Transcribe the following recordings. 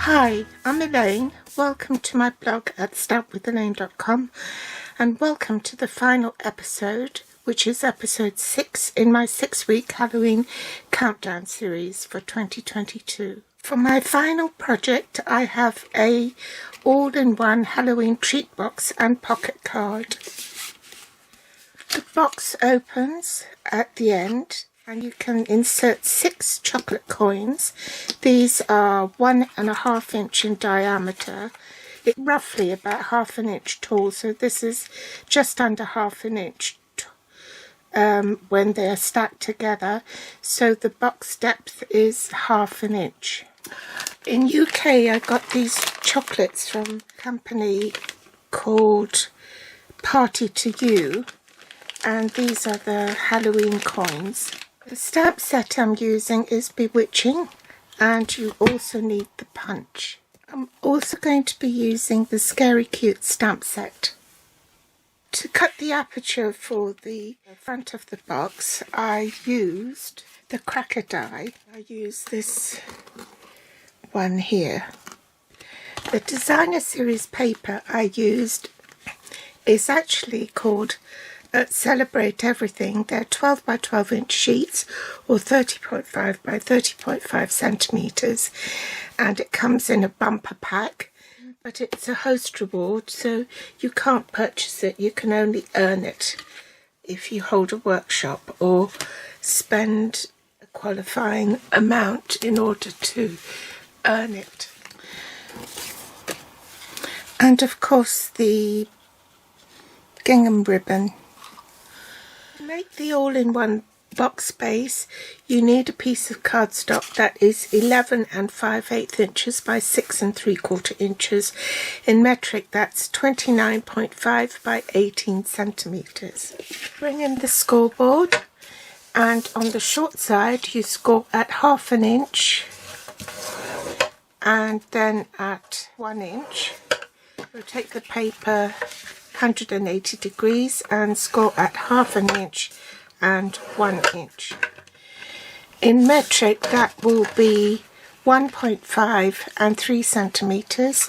Hi, I'm Elaine. Welcome to my blog at stampwithelaine.com and welcome to the final episode, which is episode 6 in my 6-week Halloween countdown series for 2022. For my final project, I have a all-in-one Halloween treat box and pocket card. The box opens at the end and you can insert 6 chocolate coins. These are 1.5 inch in diameter. It's roughly about half an inch tall, so this is just under half an inch when they are stacked together. So the box depth is half an inch. In UK, I got these chocolates from a company called Party to You, and these are the Halloween coins. The stamp set I'm using is Bewitching, and you also need the punch. I'm also going to be using the Scary Cute stamp set. To cut the aperture for the front of the box, I used the cracker die. I used this one here. The designer series paper I used is actually called Celebrate Everything. They're 12 by 12 inch sheets or 30.5 by 30.5 centimeters, and it comes in a bumper pack, but it's a host reward, so you can't purchase it. You can only earn it if you hold a workshop or spend a qualifying amount in order to earn it. And of course the gingham ribbon. To make the all-in-one box base, you need a piece of cardstock that is 11 5/8 inches by 6 3/4 inches. In metric, that's 29.5 by 18 centimeters. Bring in the scoreboard, and on the short side you score at half an inch and then at 1 inch. Rotate the paper 180 degrees and score at half an inch and 1 inch. In metric, that will be 1.5 and 3 centimeters.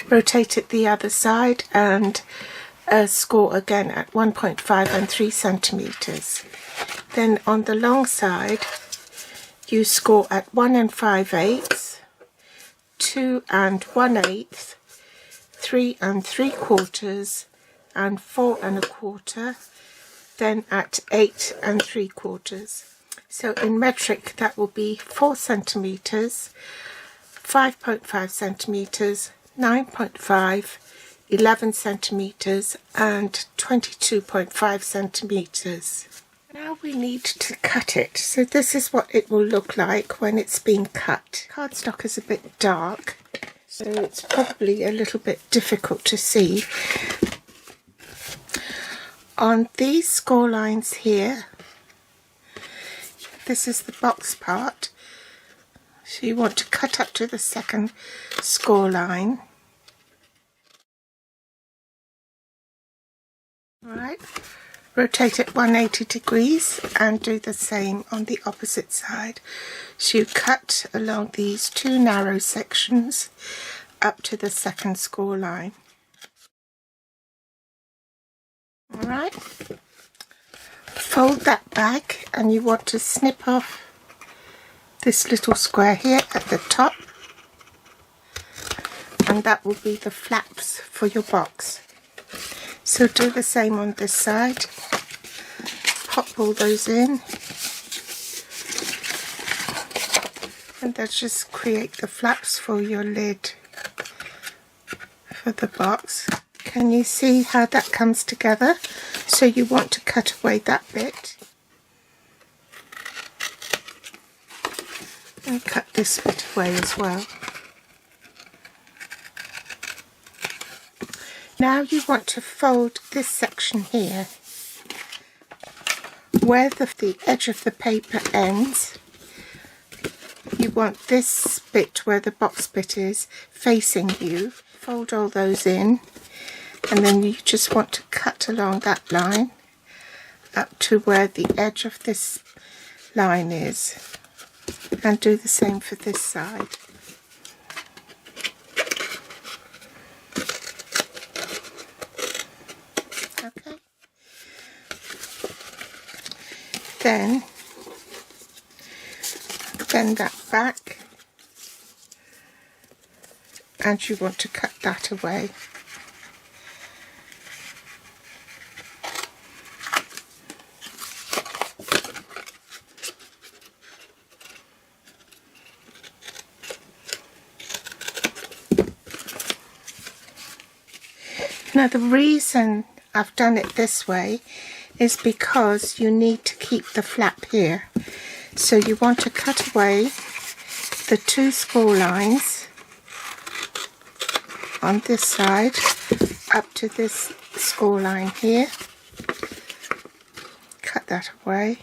Rotate it the other side and score again at 1.5 and 3 centimeters. Then on the long side, you score at 1 5/8, 2 1/8, 3 3/4, and 4 1/4, then at 8 3/4. So in metric, that will be 4 centimeters, 5.5 centimeters, 9.5, 11 centimeters, and 22.5 centimeters. Now we need to cut it. So this is what it will look like when it's been cut. Cardstock is a bit dark, so it's probably a little bit difficult to see. On these score lines here, this is the box part, so you want to cut up to the second score line. Alright, rotate it 180 degrees and do the same on the opposite side. So you cut along these 2 narrow sections up to the second score line. Alright, fold that back and you want to snip off this little square here at the top, and that will be the flaps for your box. So do the same on this side. Pop all those in and that just create the flaps for your lid for the box. Can you see how that comes together? So you want to cut away that bit and cut this bit away as well. Now you want to fold this section here. Where the edge of the paper ends, you want this bit where the box bit is facing you. Fold all those in, and then you just want to cut along that line up to where the edge of this line is, and do the same for this side. then bend that back, and you want to cut that away. Now the reason I've done it this way is because you need to keep the flap here. So you want to cut away the 2 score lines on this side up to this score line here. Cut that away.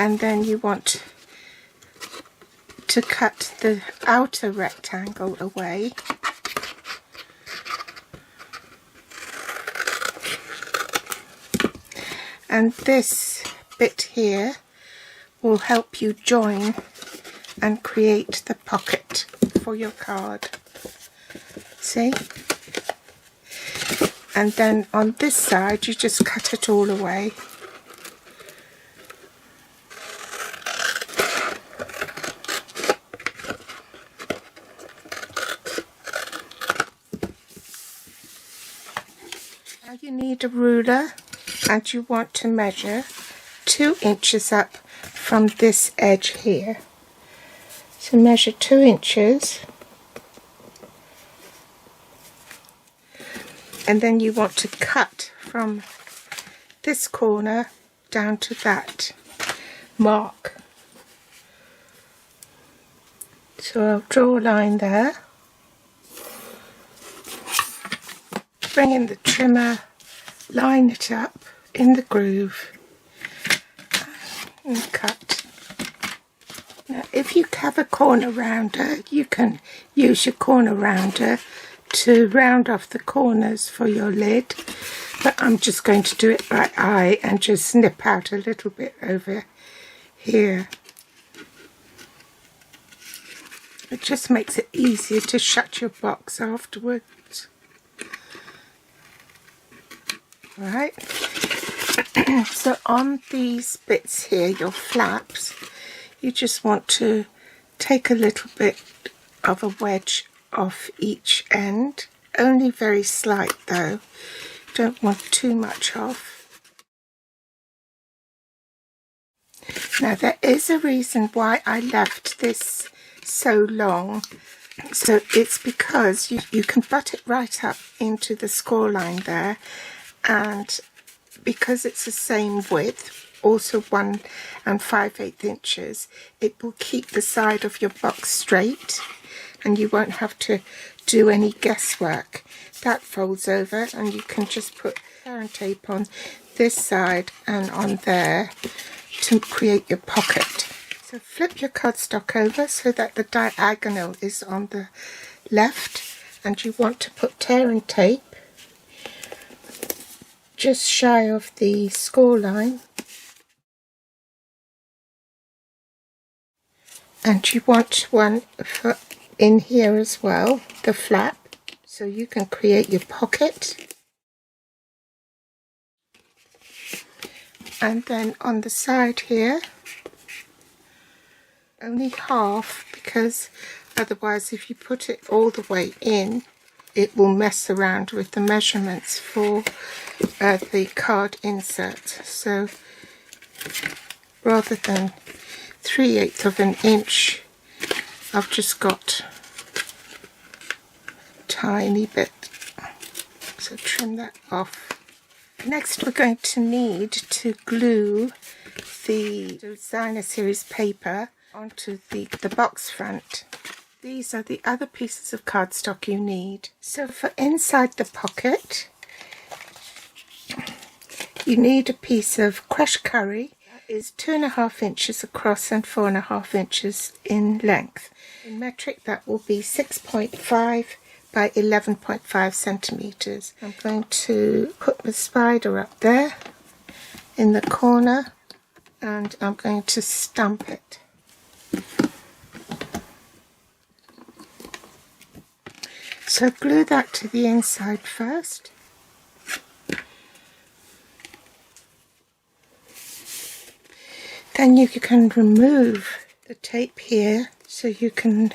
And then you want to cut the outer rectangle away. And this bit here will help you join and create the pocket for your card. See? And then on this side you just cut it all away. Now you need a ruler, and you want to measure 2 inches up from this edge here. So measure 2 inches, and then you want to cut from this corner down to that mark. So I'll draw a line there, bring in the trimmer, line it up in the groove and cut. Now if you have a corner rounder, you can use your corner rounder to round off the corners for your lid, but I'm just going to do it by eye and just snip out a little bit over here. It just makes it easier to shut your box afterwards. Right. So on these bits here, your flaps, you just want to take a little bit of a wedge off each end, only very slight though, don't want too much off. Now there is a reason why I left this so long, so it's because you can butt it right up into the score line there, and because it's the same width, also 1 5/8 inches, it will keep the side of your box straight and you won't have to do any guesswork. That folds over and you can just put parent tape on this side and on there to create your pocket. So flip your cardstock over so that the diagonal is on the left, and you want to put tearing tape just shy of the score line, and you want one for in here as well, the flap, so you can create your pocket. And then on the side here, only half, because otherwise if you put it all the way in, it will mess around with the measurements for the card insert. So rather than 3/8 of an inch, I've just got a tiny bit, so trim that off. Next we're going to need to glue the designer series paper onto the box front. These are the other pieces of cardstock you need. So for inside the pocket, you need a piece of crushed curry. That is 2.5 inches across and 4.5 inches in length. In metric, that will be 6.5 by 11.5 centimeters. I'm going to put the spider up there in the corner, and I'm going to stamp it. So glue that to the inside first. Then you can remove the tape here so you can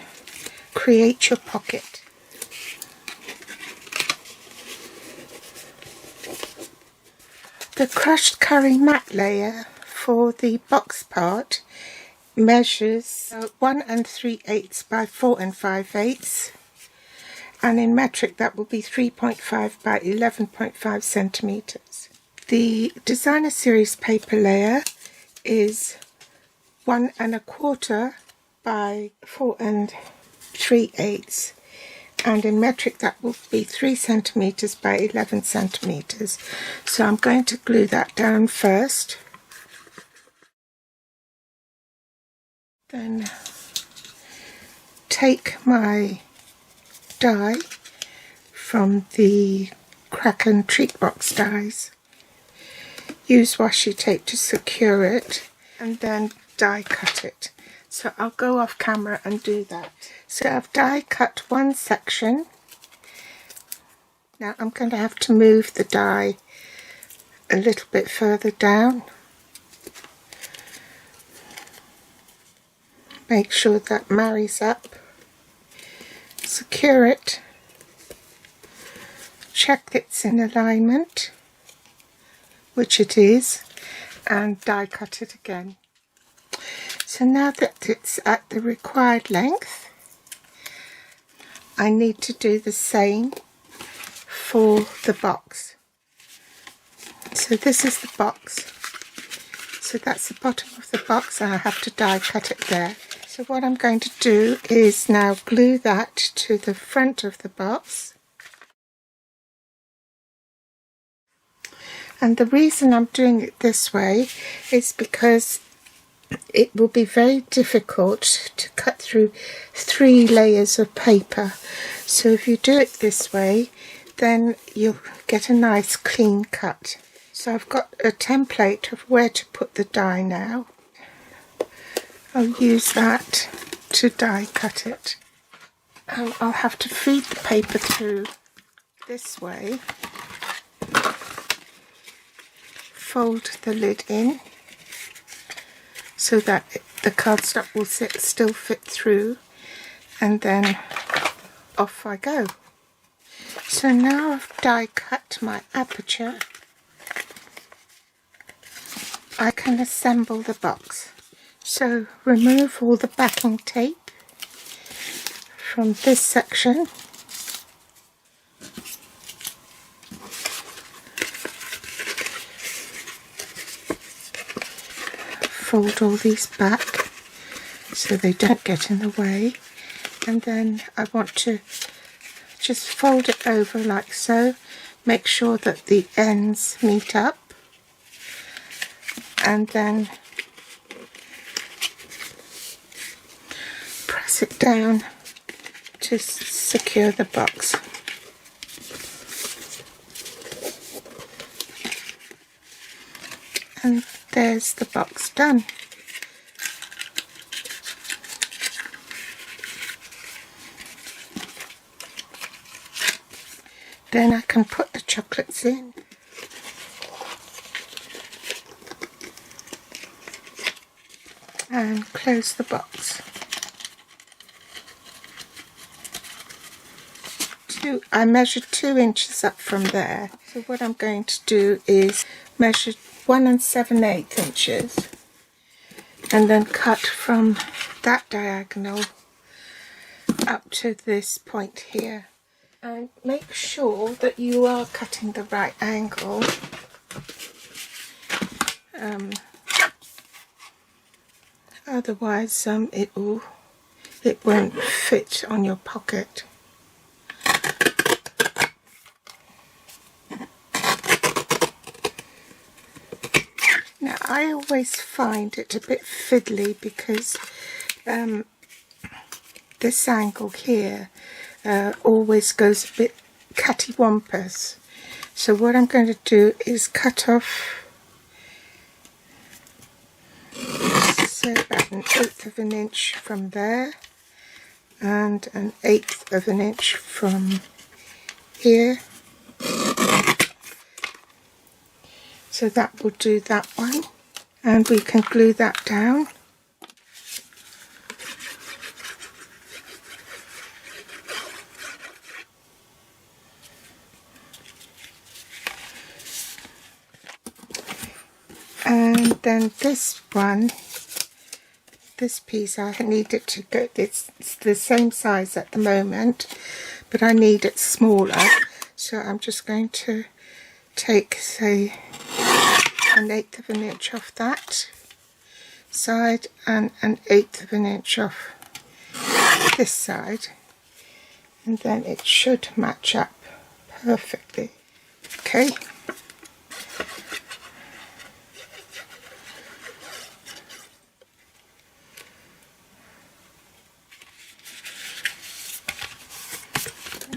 create your pocket. The crushed curry matte layer for the box part measures 1 3/8 by 4 5/8, and in metric that will be 3.5 by 11.5 centimeters. The Designer Series paper layer is 1 1/4 by 4 3/8, and in metric that will be 3 centimeters by 11 centimeters. So I'm going to glue that down first. Then take my die from the Kraken Treat Box dies, use washi tape to secure it, and then die cut it. So I'll go off camera and do that. So I've die cut one section. Now I'm going to have to move the die a little bit further down. Make sure that marries up. Secure it. Check it's in alignment, which it is, and die cut it again. So now that it's at the required length, I need to do the same for the box. So this is the box. So that's the bottom of the box, and I have to die cut it there. So what I'm going to do is now glue that to the front of the box. And the reason I'm doing it this way is because it will be very difficult to cut through 3 layers of paper. So if you do it this way, then you'll get a nice clean cut. So I've got a template of where to put the die now. I'll use that to die cut it. And I'll have to feed the paper through this way. Fold the lid in so that the cardstock will still fit through, and then off I go. So now I've die cut my aperture, I can assemble the box. So remove all the backing tape from this section. Fold all these back so they don't get in the way, and then I want to just fold it over like so. Make sure that the ends meet up, and then press it down to secure the box. And there's the box done. Then I can put the chocolates in. And close the box. I measured 2 inches up from there. So what I'm going to do is measure 1 7/8 inches and then cut from that diagonal up to this point here. And make sure that you are cutting the right angle. Otherwise it won't fit on your pocket. Now I always find it a bit fiddly because this angle here always goes a bit cattywampus. So what I'm going to do is cut off say about 1/8 of an inch from there and 1/8 of an inch from here. So that will do that one. and we can glue that down. And then this one, this piece, I need it to go, it's the same size at the moment, but I need it smaller, so I'm just going to take, say, 1/8 of an inch off that side and 1/8 of an inch off this side, and then it should match up perfectly. Okay.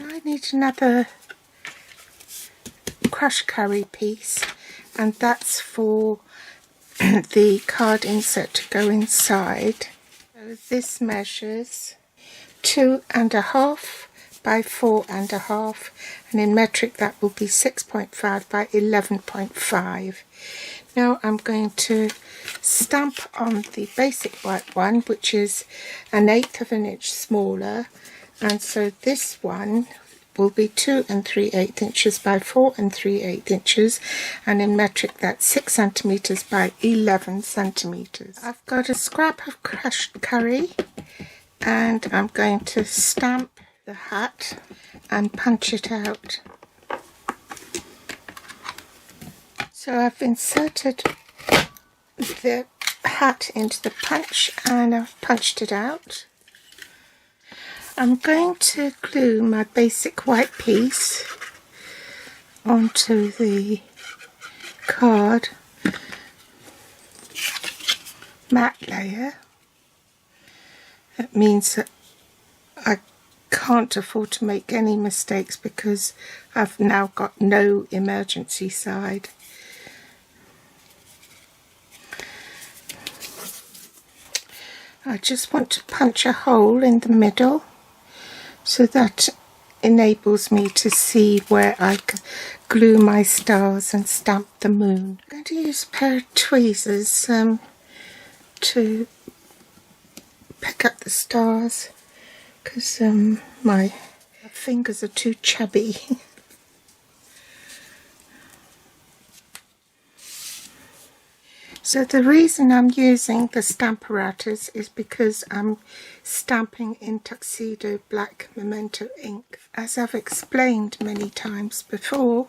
I need another crush curry piece, and that's for the card insert to go inside. So this measures 2.5 by 4.5, and in metric that will be 6.5 by 11.5. Now I'm going to stamp on the basic white one, which is 1/8 of an inch smaller, and so this one will be 2 3/8 inches by 4 3/8 inches, and in metric that's 6 centimeters by 11 centimeters. I've got a scrap of crushed curry, and I'm going to stamp the hat and punch it out. So I've inserted the hat into the punch and I've punched it out. I'm going to glue my basic white piece onto the card matte layer. That means that I can't afford to make any mistakes because I've now got no emergency side. I just want to punch a hole in the middle, so that enables me to see where I can glue my stars and stamp the moon. I'm going to use a pair of tweezers to pick up the stars, because my fingers are too chubby. So the reason I'm using the Stamparatus is because I'm stamping in Tuxedo Black Memento ink. As I've explained many times before,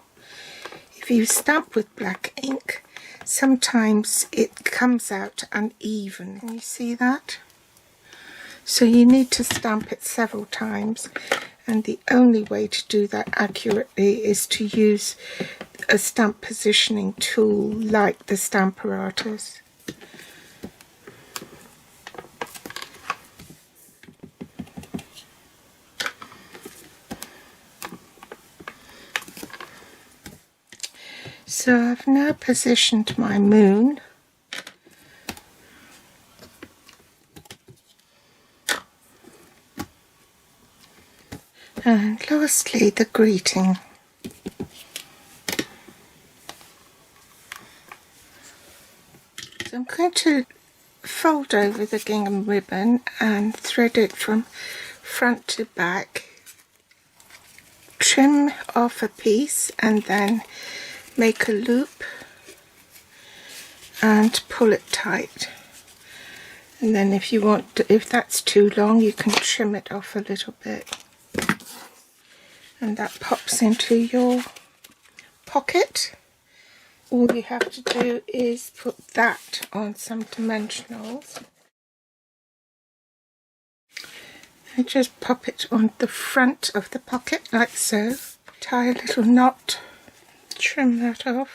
if you stamp with black ink, sometimes it comes out uneven. Can you see that? So you need to stamp it several times, and the only way to do that accurately is to use a stamp positioning tool like the Stamparatus. So I've now positioned my moon. And lastly, the greeting. So I'm going to fold over the gingham ribbon and thread it from front to back, trim off a piece and then make a loop and pull it tight. And then if you want to, if that's too long, you can trim it off a little bit. And that pops into your pocket. All you have to do is put that on some dimensionals. And just pop it on the front of the pocket like so. Tie a little knot, trim that off.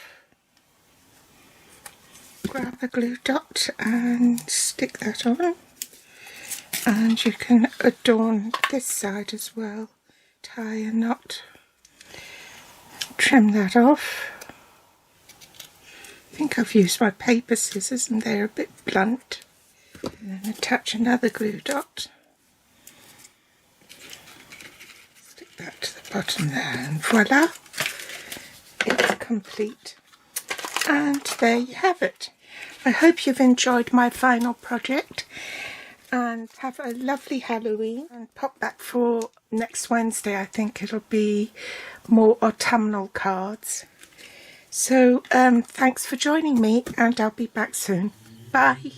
Grab a glue dot and stick that on. And you can adorn this side as well. Tie a knot, trim that off. I think I've used my paper scissors and they're a bit blunt. And then attach another glue dot. Stick that to the bottom there, and voila, it's complete. And there you have it. I hope you've enjoyed my final project and have a lovely Halloween, and pop back for next Wednesday. I think it'll be more autumnal cards. So thanks for joining me, and I'll be back soon. Bye.